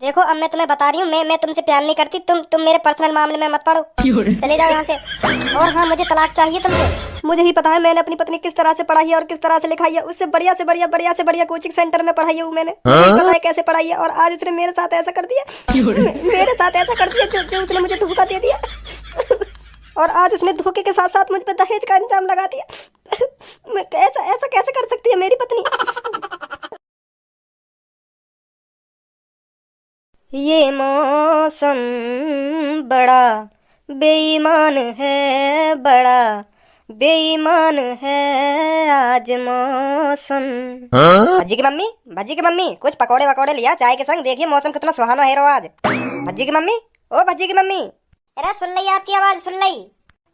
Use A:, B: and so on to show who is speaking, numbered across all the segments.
A: देखो अब मैं तुम्हें बता रही हूँ, मैं तुमसे प्यार नहीं करती। तुम मेरे पर्सनल मामले में मत पड़ो, चले जाओ यहाँ से। और हाँ, मुझे तलाक चाहिए तुमसे। मुझे ही पता है मैंने अपनी पत्नी किस तरह से पढ़ाई है और किस तरह से लिखाई है। उससे बढ़िया से बढ़िया कोचिंग सेंटर में पढ़ाई है मैंने। मुझे पता है कैसे पढ़ाई है। और आज उसने मेरे साथ ऐसा कर दिया, मेरे साथ ऐसा कर दिया जो उसने मुझे धोखा दे दिया। और आज उसने धोखे के साथ साथ मुझ पर दहेज का इंतजाम लगा दिया। मैं ऐसा कैसे कर सकती है मेरी पत्नी। ये मौसम बड़ा बेईमान है, बड़ा बेईमान है आज मौसम। भज्जी की मम्मी कुछ पकोड़े वकोड़े लिया चाय के संग। देखिए मौसम कितना सुहाना है रो आज। भज्जी की मम्मी, ओ भज्जी की मम्मी। अरे सुन ली आपकी आवाज, सुन ली।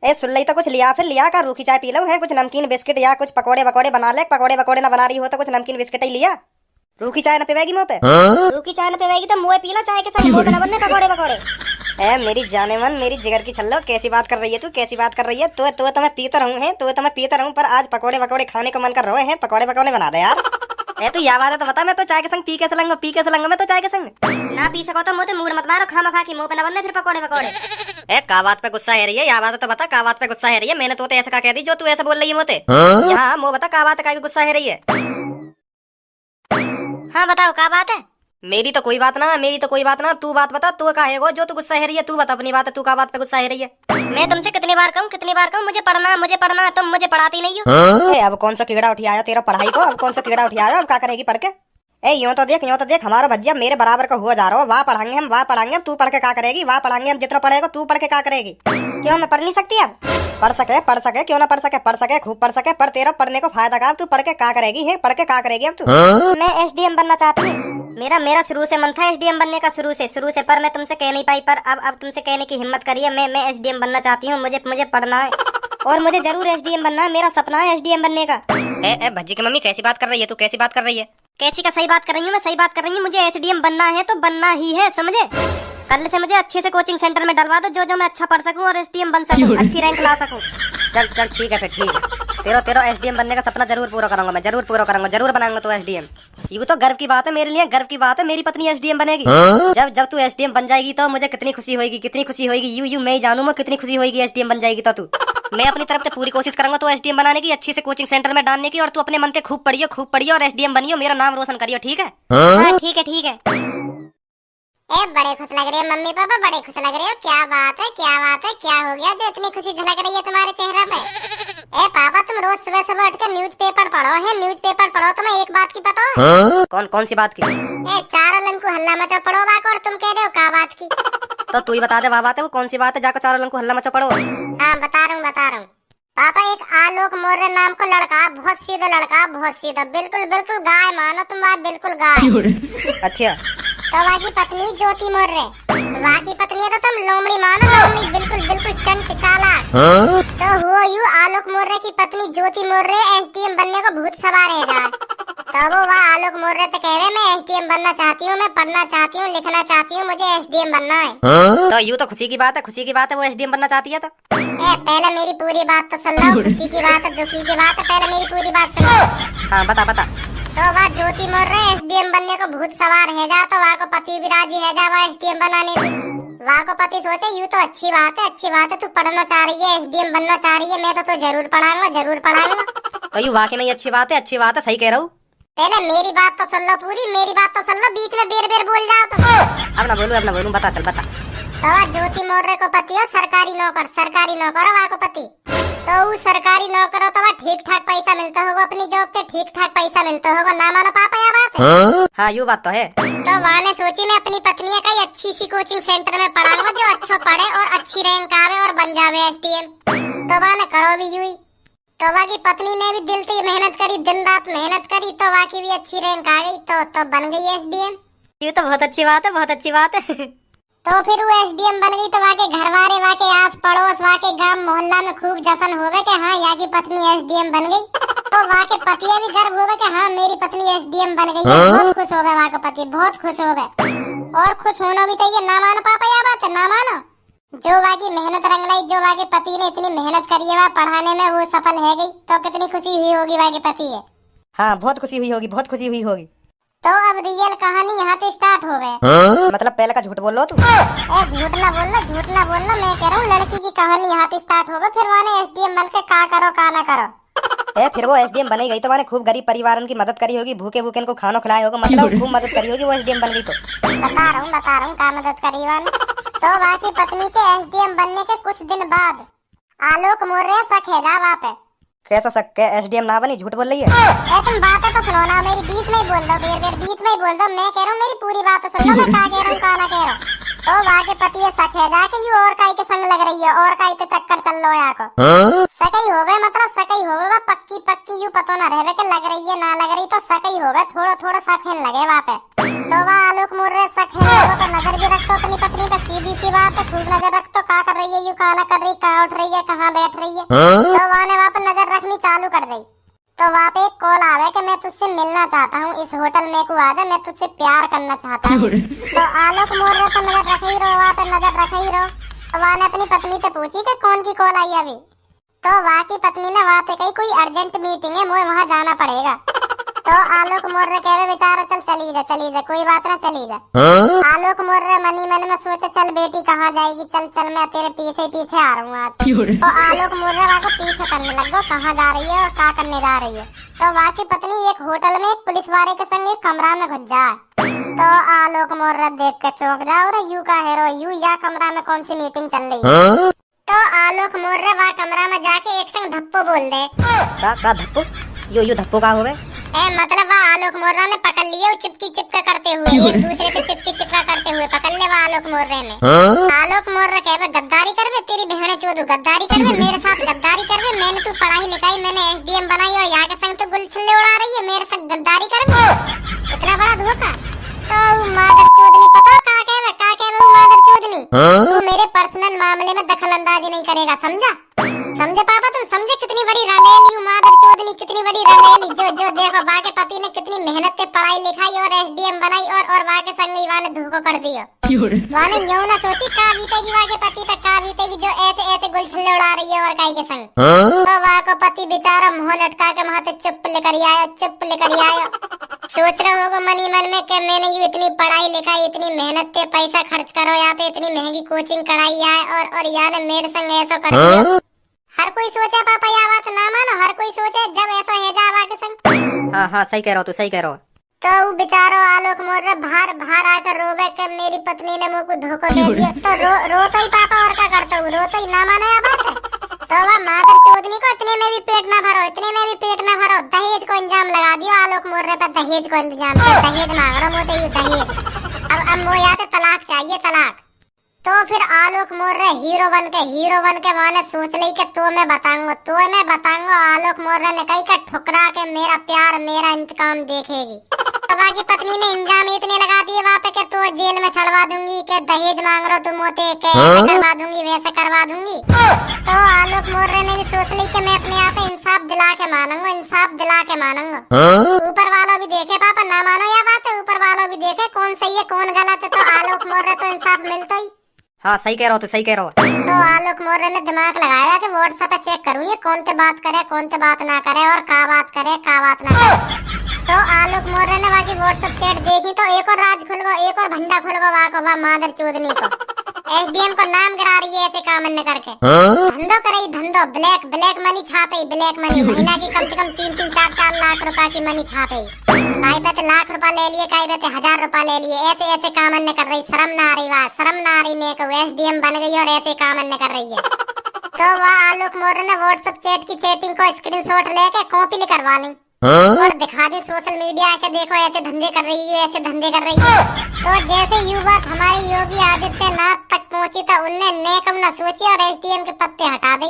A: ए सुन ली तो कुछ लिया, फिर लिया का रूखी चाय पी लो है। कुछ नमकीन बिस्किट या कुछ पकोड़े वकोड़े बना ले। पकोड़े वकोड़े ना बना रही हो तो कुछ नमकीन बिस्किट ही लिया। रूखी चाय न पिवेगी मुंह पे? रूखी चाय न पिवेगी तो मुंह पी लो चाय के संग, मुंह पे न बनने पकोड़े वकोड़े। ए मेरी जाने मन, मेरी जिगर की छल्लो, कैसी बात कर रही है तू, कैसी बात कर रही है? तो मैं पीता रहूं है, तो मैं पीता रहूं, पर आज पकोड़े वकोड़े खाने को मन कर रहे हैं। पकोड़े वकोड़े बना दे यार। ए तू या बात है तो बता, मैं तो चाय के संग पी कैसे लंगा मैं तो चाय के संग। ना पी सको तो मुंह मूड मत मारो, खामा खा की मुंह पे न बनने फिर पकोड़े वकोड़े। ए का बात पे गुस्सा है रही है? या बात है तो बता, का बात पे गुस्सा है रही है? मैंने तो ऐसा का कह दी जो तू ऐसे बोल रही है मोते? यहाँ मुंह बता, का बात है, का गुस्सा है रही है? हाँ बताओ का बात है? मेरी तो कोई बात ना, तू बात बता, तू का है वो जो तू गुस्सा है रही है? तू बता अपनी बात है, तू का बात पे गुस्सा है रही है? मैं तुमसे कितनी बार कहूँ मुझे पढ़ना है, तुम मुझे पढ़ाती नहीं हो। अब कौन सा कीड़ा उठी आया तेरा पढ़ाई को? अब कौन सा कीड़ा उठी आया? अब क्या करेगी पढ़ के? ए यूं तो देख हमारा भज्जिया मेरे बराबर का हुआ जा रहा हो। वाह पढ़ाएंगे हम, तू पढ़ के क्या करेगी? वाह पढ़ाएंगे हम, जितना पढ़ेगा तू पढ़ के क्या करेगी? क्यों मैं पढ़ नहीं सकती? अब पढ़ सके क्यों ना पढ़ सके खूब पढ़ सके, पर तेरा पढ़ने को फायदा का? तू पढ़ के क्या करेगी है? पढ़ के क्या करेगी अब तू? मैं एसडीएम बनना चाहती हूँ। मेरा शुरू से मन था एसडीएम बनने का, शुरू से, पर मैं तुमसे कह नहीं पाई। पर अब तुमसे कहने की हिम्मत करी है। मैं एसडीएम बनना चाहती हूँ। मुझे पढ़ना है और मुझे जरूर एसडीएम बनना है। मेरा सपना है एसडीएम बनने का। ए भज्जी की मम्मी कैसी बात कर रही है तू? कैसी बात कर रही है? कैसी का सही बात कर रही हूँ? मैं सही बात कर रही हूँ। मुझे एसडीएम बनना है तो बनना ही है, समझे? कल से मुझे अच्छे से कोचिंग सेंटर में डलवा दो, जो मैं अच्छा पढ़ सकूं और एसडीएम बन सकूं, अच्छी रैंक ला सकूं। चल ठीक है फिर, ठीक है। तेरा एसडीएम बनने का सपना जरूर पूरा करूंगा मैं, जरूर बनाऊंगा तो एसडीएम। ये तो गर्व की बात है मेरे लिए, गर्व की बात है। मेरी पत्नी एसडीएम बनेगी। जब तू एसडीएम बन जाएगी तो मुझे कितनी खुशी होगी। यू मैं ही जानू मैं कितनी खुशी होगी एसडीएम बन जाएगी तो तू। मैं अपनी तरफ से पूरी कोशिश करूंगा तो एसडीएम बनाने की, अच्छी से कोचिंग सेंटर में डालने की। और तू अपने मन से खूब पढ़ियो और एसडीएम बनियो, मेरा नाम रोशन करियो, ठीक है? हाँ ठीक है।
B: ए बड़े खुश लग रहे हैं मम्मी पापा, बड़े खुश लग रहे हो। क्या बात है, क्या हो गया जो इतनी खुशी झलक रही है तुम्हारे चेहरे पे? ए पापा तुम रोज सुबह उठकर न्यूज़पेपर पढ़ो, तुम्हें एक बात की पता है?
A: कौन सी बात की?
B: ए चारों लन को हल्ला मचा पढ़ो बाक, और तुम कह रहे हो का बात की?
A: तो तू ही बता दे वाह बात है, वो कौन सी बात है? जाकर चारों लन को हल्ला मचा पढ़ो।
B: हाँ बता रहा हूँ। पापा एक आलोक मौर्य नाम को लड़का, बहुत सीधा, बिल्कुल गाय मानो तुम, बिल्कुल गाय।
A: अच्छा।
B: तो वहाँ की पत्नी ज्योति मौर्य, वहाँ की पत्नी है तो तुम लोमड़ी मानो, लोमड़ी बिल्कुल चंट चालाक। तो हुआ यू आलोक मौर्य की पत्नी ज्योति मौर्य एसडीएम बनने को भूत सवार है जाए। तो वो वहाँ आलोक मौर्य तो कह रहे मैं एसडीएम बनना चाहती हूँ, मैं पढ़ना चाहती हूँ, लिखना चाहती हूँ, मुझे एसडीएम बनना है।
A: तो यू तो खुशी की बात है, वो एसडीएम बनना चाहती है तो।
B: पहले मेरी पूरी बात तो सुन लो। खुशी की बात है, दुखी की बात है, पहले मेरी पूरी बात सुन लो।
A: हाँ बता।
B: तो वह ज्योति मौर्य एसडीएम बनने को भूत सवार है जा, तो वहाँ को पति भी राजी है जा वह एसडीएम बनाने को। वहाँ को पति सोचे यू तो अच्छी बात है, तू पढ़ना चाह रही है, एसडीएम बनना चाह रही है, मैं तो जरूर पढ़ाऊंगा।
A: तो यू वाकई में अच्छी बात है, सही कह रहा हूँ।
B: पहले मेरी बात तो सुन लो पूरी, बीच में बेर बोल जाओ तो।
A: अब ना बोलूं, बता।
B: तो ज्योति मौर्य को पति हो सरकारी नौकर वहाँ को पति। तो वो सरकारी नौकर हो तो वह ठीक ठाक पैसा मिलता होगा, अपनी जॉब पे ठीक ठाक पैसा मिलता होगा, ना मानो पापा यह बात है?
A: हाँ यू बात तो है।
B: तो वहाँ ने सोची मैं अपनी पत्नी का अच्छी सी कोचिंग सेंटर में पढ़ाऊंगा, जो अच्छा पढ़े और अच्छी रैंक आवे और बन जावे एसडीएम। तो वहाँ ने करो भी यूं ही। तो वहाँ की पत्नी ने भी दिल से मेहनत करी, दिन रात मेहनत करी, तो वहाँ की भी अच्छी रैंक आ गई, तो बन गई एसडीएम।
A: ये तो बहुत अच्छी बात है।
B: तो फिर वो एसडीएम बन गई, तो वहाँ के घरवाले, वहाँ के आस पड़ोस, वहाँ के गांव मोहल्ला में खूब जश्न होवे कि हाँ यहाँ की पत्नी एसडीएम बन गई। तो वहाँ के पतिया भी गर्व होवे कि हाँ मेरी पत्नी एसडीएम बन गई है। बहुत खुश होवे वहाँ के पति, बहुत खुश होवे, और खुश होना भी चाहिए। ना मानो पापा यह बात है, ना मानो। जो वहाँ की मेहनत रंग लाई, जो वहाँ के पति ने इतनी मेहनत करी है वहाँ पढ़ाने में, वो सफल है गई, तो कितनी खुशी हुई होगी वहाँ के पति है।
A: हाँ बहुत खुशी हुई होगी।
B: तो अब रियल कहानी यहाँ से स्टार्ट हो गए।
A: मतलब पहले का झूठ बोल लो तू।
B: ए झूठ ना बोलना, झूठ ना बोलना। मैं कह रहा हूँ लड़की की कहानी यहाँ से स्टार्ट हो गई, फिर वाने एसडीएम बन के का करो का ना करो।
A: ए फिर वो एसडीएम बनी गई तो मैंने खूब गरीब परिवारों की मदद करी होगी, भूखे भूखे को खाना खिलाया होगा, मतलब खूब मदद करी होगी वो एसडीएम बन गई तो।
B: बता रहा हूँ का मदद करी वाने। तो वहाँ की पत्नी के एसडीएम बनने के कुछ दिन बाद आलोक मौर्य सखेजा वहाँ पे।
A: कैसा शक है एसडीएम ना बनी, झूठ बोल रही है।
B: तुम बातें तो सुनो ना, मेरी बीच में ही बोल दो, देर बीच में ही बोल दो। मैं कह रहा हूँ मेरी पूरी बात सुन लो, मैं का कह रहा हूँ का ना कह रहा हूँ। तो वहाँ के पति सखेजा के यू और काई के संग लग रही है, और काई तो चक्कर चल लो यहाँ को। सकई हो गए, मतलब सकई हो गए, पक्की पक्की यू पतो ना रहे के लग रही है ना लग रही, तो सकई हो गए, थोड़ा थोड़ा सखेन लगे वहाँ पे। तो वहाँ आलोक मौर्य सखेन लगो तो नजर भी रखतो अपनी पत्नी पे, सीधी सी बात है, खूब नजर रखतो का कर रही है, यू काला कर रही, कहाँ उठ रही है, कहाँ बैठ रही है। तो वहाँ ने वहाँ पे नजर रखनी चालू कर दी। तो वहाँ पे एक कॉल आवे कि मैं तुझसे मिलना चाहता हूँ, इस होटल में को आ जा, मैं तुझसे प्यार करना चाहता हूँ। तो आलोक मौर्य तो नजर रख ही रहो, वहाँ पे नजर रख ही रहो। तो वहाँ ने अपनी पत्नी से पूछी कि कौन की कॉल आई अभी। तो वहाँ की पत्नी ने वहाँ पे कही कोई अर्जेंट मीटिंग है, मुझे वहाँ जाना पड़ेगा। तो आलोक मौर्य कहे बेचारा चल चली जा, कोई बात ना चली जा। आलोक मौर्य मनी मन में सोचे चल बेटी कहाँ जाएगी, चल चल मैं तेरे पीछे पीछे आ रहा हूँ आज। तो आलोक मौर्य वहाँ को पीछे करने लग गो, कहाँ जा रही है और क्या करने जा रही है। तो वहाँ की पत्नी एक होटल में एक पुलिस वाले के संग एक कमरा में घुस जाए। तो आलोक मौर्य देख के चौंक जाओ, रे यू का हेरो यू, या कमरा में कौन सी मीटिंग चल रही है। तो आलोक मौर्य वहाँ कमरा में जाके एक संग धप्पो बोल दे।
A: का धप्पो? यू धप्पो का होवे?
B: मतलब वह आलोक मौर्य ने पकड़ लिए चिपकी चिपका करते हुए, एक दूसरे से चिपकी चिपका करते हुए पकड़ ले वह आलोक मौर्य ने। आलोक मौर्य कहे गद्दारी करवे, तेरी बहने चोदू गद्दारी करवे, मेरे साथ गद्दारी करवे, मैंने तू पढ़ाई लिखाई, मैंने एसडीएम बनाई और यहाँ के संग तो गुलछल्ले उड़ा रही है, मेरे संग गद्दारी करवे, इतना बड़ा धोखा। तो मादर चोदनी पता का कहवे मादर चोदनी, तू मेरे पर्सनल मामले में दखल अंदाजी नहीं करेगा, समझा? समझे पापा, तुम समझे कितनी बड़ी रंडेली मादर चोदनी, कितनी बड़ी रंडेली। जो देखो बा के पति ने कितनी मेहनत से पढ़ाई लिखाई और एसडीएम बनाई और बा के संग वाने धोखा कर दिया। वाने यूं ना सोची का बीतेगी बा के पति पे, का बीतेगी जो ऐसे ऐसे गुलछल्ले उड़ा रही है और काई के संग। तो बा को पति बेचारा मुंह लटका के वहां से चुप लेकर आया। सोच रहे होगा मनी मन में कि मैंने ये इतनी पढ़ाई लिखाई, इतनी मेहनत से पैसा खर्च करो यहाँ पे, इतनी महंगी कोचिंग कराई है और यहाँ ने मेरे संग ऐसा कर दिया। हर कोई सोचे पापा, यह बात ना मानो, हर कोई सोचे जब ऐसा है जावा के संग।
A: हाँ सही कह रहा हो तू, सही कह रहा हो।
B: तो वो बेचारो आलोक मौर्य बाहर आकर रोवे कि मेरी पत्नी ने मुझको धोखा दे दिया। तो रोतो ही पापा, और क्या करता हूँ, रोतो ही ना मानो यह बात है। तो वह मादर चोदनी को इतने में भी पेट ना भरो, दहेज को इंजाम लगा दियो आलोक मौर्य पे, दहेज को इंतजाम, दहेज मांग रहा मोते यू दहेज। अब वो यहाँ तलाक चाहिए, तलाक। तो फिर आलोक मौर्य हीरो बन के माने सोच ली कि तो मैं बताऊंगा। आलोक मौर्य ने कही का ठुकरा के मेरा प्यार मेरा इंतकाम देखेगी। तो बाकी पत्नी ने इंजाम इतने लगा दिए वहाँ पे कि तो जेल में छड़वा दूंगी, के दहेज मांग रहा तुम मोते, के ऐसे करवा दूंगी वैसे करवा दूंगी। तो आलोक मौर्य ने भी सोच ली कि मैं अपने आप इंसाफ दिला के मानूंगा। ऊपर वालों भी देखे पापा, ना मानो यह बात है, ऊपर वालों भी देखे कौन सही है कौन गलत है। तो आलोक मौर्य तो इंसाफ मिलता ही।
A: हाँ सही कह रहा हो तू, सही कह रहा हो।
B: तो आलोक मौर्य ने दिमाग लगाया कि व्हाट्सएप पे चेक करूँ ये कौन से बात करे कौन से बात ना करे और का बात करे का बात ना करे। तो आलोक मौर्य ने बाकी व्हाट्सएप चैट देखी तो एक और राज खुल गो, एक और भंडा खुल गो वहाँ मादर चोदनी को। एसडीएम को नाम गिरा रही है ऐसे काम न करके, धंधो करे धंधो, ब्लैक मनी छापे, ब्लैक मनी महीना की कम से कम 3-4 लाख रुपए की मनी छापे। काई पे लाख रुपए ले लिए, काई पे 1000 रुपए ले लिए, ऐसे काम न कर रही, शर्म ना आ रही मैं को एसडीएम बन गई और ऐसे काम न कर रही है। तो वह आलोक मौर्य ने व्हाट्सएप चैट की चैटिंग को स्क्रीनशॉट लेके कॉपी करवा ली और दिखा दी सोशल मीडिया के, देखो ऐसे धंधे कर रही है। तो जैसे युवा हमारे योगी आदित्यनाथ तक पहुंची तो उनने नेकम न सोची और एसडीएम के पत्ते हटा दी।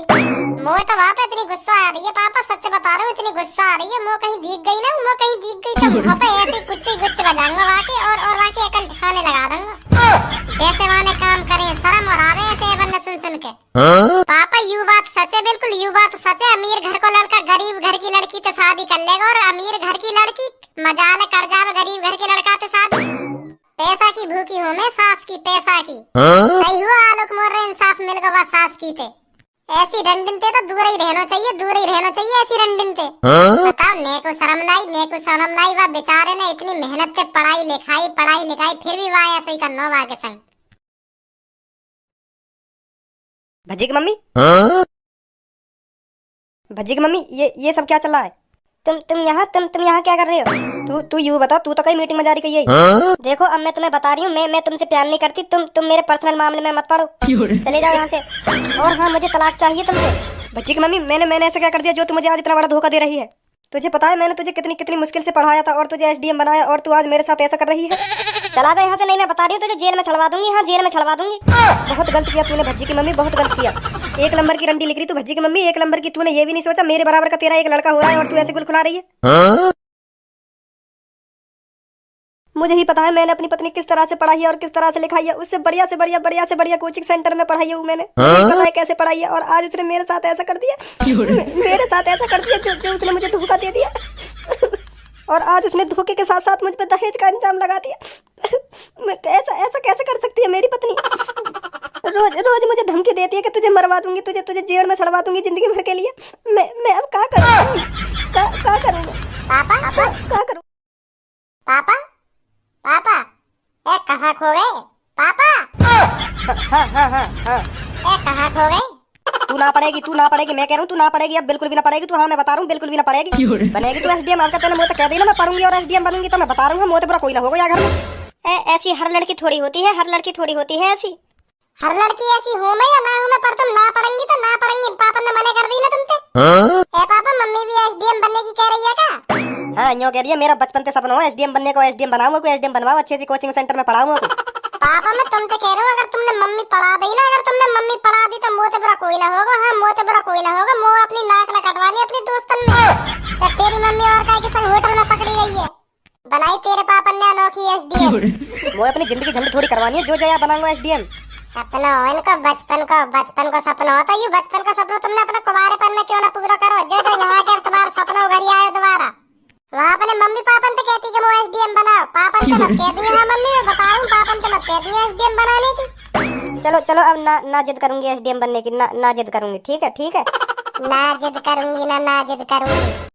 B: मोह तो वहाँ पे इतनी गुस्सा आ रही है पापा, सच बता रहा हूँ, इतनी गुस्सा आ रही है। मोह कहीं दिख गई तो मुँह पे ऐसे गुच्छ बजाऊंगा वहाँ के और वहाँ के अकल ठिकाने लगा दूंगा। जैसे वहाँ ने काम करे शर्म और आवे ऐसे बंदा सुन के। पापा यू बात सच है, बिल्कुल यू बात सच है। अमीर घर को लड़का गरीब घर की लड़की तो शादी कर लेगा और अमीर घर की लड़की मजाल कर जावे गरीब घर के लड़का तो शादी। पैसा की भूखी हूँ मैं, सास की पैसा की। सही हुआ आलोक मौर्य इंसाफ मिल गया सास की थे। ऐसी रंडिनते तो दूर ही रहना चाहिए, दूर ही रहना चाहिए ऐसी रंडिनते। बताओ, नेको शर्म नाई, नेको शर्म नाई। वह बेचारे ने इतनी मेहनत से पढ़ाई लिखाई फिर भी वह ऐसे ही करना वह के संग।
A: भज्जी की मम्मी, भज्जी की मम्मी, ये सब क्या चल रहा है? तुम यहाँ क्या कर रहे हो? तू यूं बता, तू तो कहीं मीटिंग में जा रही है। देखो अब मैं तुम्हें बता रही हूँ, मैं तुमसे प्यार नहीं करती। तुम मेरे पर्सनल मामले में मत पड़ो, चले जाओ यहाँ से। और हाँ, मुझे तलाक चाहिए तुमसे। भज्जी की मम्मी, मैंने ऐसा क्या कर दिया जो तू मुझे आज इतना बड़ा धोखा दे रही है? तुझे पता है मैंने तुझे कितनी मुश्किल से पढ़ाया था और तुझे एसडीएम बनाया, और तू आज मेरे साथ ऐसा कर रही है? चला गया यहाँ से। नहीं, मैं बता रही हूँ तुझे जेल में छड़वा दूंगी। हाँ, जेल में छड़वा दूंगी। बहुत गलत किया तूने भज्जी की मम्मी, बहुत गलत किया। एक नंबर की रंडी लिख रही तू भज्जी की मम्मी, एक नंबर की। तूने ये भी नहीं सोचा मेरे बराबर का तेरा एक लड़का हो रहा है और तू ऐसे गुल खुला रही है। मुझे ही पता है मैंने अपनी पत्नी किस तरह से पढ़ाई है और किस तरह से लिखाई है। उससे बढ़िया से बढ़िया कोचिंग सेंटर में पढ़ाई है मैंने। मुझे ही पता है कैसे पढ़ाई है, और आज उसने मेरे साथ ऐसा कर दिया। मेरे साथ ऐसा कर दिया जो उसने मुझे धोखा दे दिया। और आज उसने धोखे के साथ साथ मुझ पे दहेज का इंतजाम लगा दिया। ऐसा कैसे कर सकती है मेरी पत्नी? रोज मुझे धमकी देती है कि तुझे मरवा दूंगी, तुझे जेल में छड़वा दूंगी जिंदगी भर के लिए। मैं अब क्या करूं? क्या करूं?
B: पापा,
A: क्या करूं?
B: पापा, पापा, ए कहाँ खो गए? पापा,
A: हाँ।
B: ए कहाँ खो गए?
A: तू ना पढ़ेगी। मैं कह रहा हूँ तू ना पढ़ेगी, अब बिल्कुल भी ना पढ़ेगी तू। हाँ, मैं बता रहा हूँ, बिल्कुल भी ना पढ़ेगी। बनेगी तू एसडीएम। आपका तेने मुझे तो कह दी ना मैं पढ़ूंगी और एसडीएम बनूंगी, तो मैं बता रहा हूँ मोते बुरा कोई ना होगा यहाँ घर में। ऐसी हर लड़की थोड़ी होती है, ऐसी।
B: हर लड़की ऐसी हो मैं या ना हो मैं, पर तुम ना पढ़ेंगी तो ना पढ़ेंगी। पापा ने मना कर दी ना तुमसे। ए पापा, मम्मी भी एसडीएम बनने की कह रही है क्या?
A: हाँ, यूँ कह रही है। मेरा बचपन से सपना हो एसडीएम बनने को। एसडीएम बनाऊंगा, कोई एसडीएम बनवाओ, अच्छी सी कोचिंग सेंटर में पढ़ाऊंगा।
B: पापा, मैं तुमसे कह रहा हूँ, अगर तुमने मम्मी पढ़ा दी ना, तो मोते बुरा कोई ना होगा। हाँ, मोते बुरा कोई ना होगा। वो अपनी नाक ना कटवानी अपनी दोस्तन में। तो तेरी मम्मी और काय के संग होटल में पकड़ी गई है। बनाई तेरे पापा ने अनोखी एसडीएम।
A: वो अपनी जिंदगी झंड थोड़ी करवानी है, जो यहाँ बनाऊंगा एसडीएम।
B: सपना हो इनको, बचपन को सपना होता है। बचपन का सपना तुमने अपने कुंवारेपन में क्यों ना पूरा करो? जो यहाँ के तुम्हारा सपना घर ही आया दोबारा। वहाँ अपने मम्मी पापन तो कहती कि वो एसडीएम बनाओ। पापन तो मत कहती है। हाँ मम्मी, मैं बता रहा हूँ, पापन तो मत कहती है एसडीएम बनाने की।
A: चलो अब ना जिद करूंगी एसडीएम बनने की। ना जिद करूंगी, ठीक है।
B: ना जिद करूंगी।